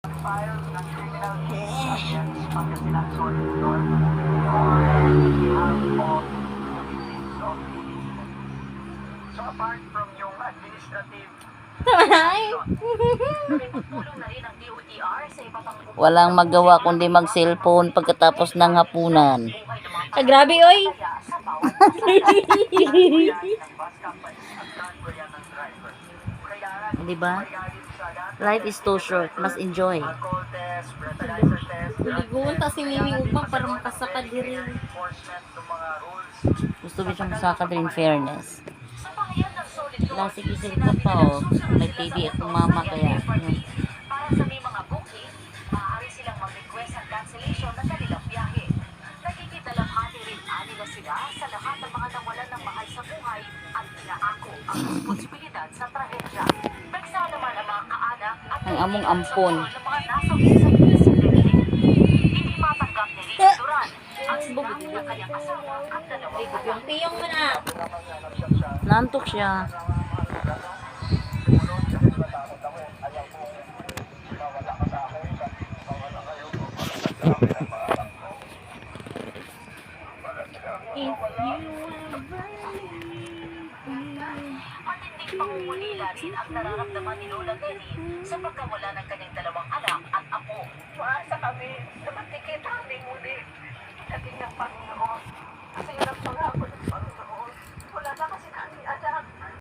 So apart from yung administrative Walang magawa kundi mag-cellphone pagkatapos ng hapunan. Ah, grabe, oy. Di ba? Life is too short. Must enjoy. Liguan ta si Mimi Ugma para makasaka diri. Gusto ko siyang masaka din fairness. Lasik isip ko pa oh. May TV akong mama kaya. Yun. Para sa may mga booking, maaari silang mag-request ang cancellation ng kanilang biyahe. Nakikidalamhati rin nila sila sa lahat ng mga nawalan ng mahal sa buhay at inaako ang responsibilidad sa trahedya. Nagsala naman ang mga kaanak at Ang among ampon. ng mga nasawi sa insidente. Hindi matanggap ni Ricky Duran ang sinabi ng kanyang asawa at dalawang anak. Yung tiyong mo na. Nantok siya. Matinding pangungulila rin ang nararamdaman ni Lola Neri sa pagkawala ng kanyang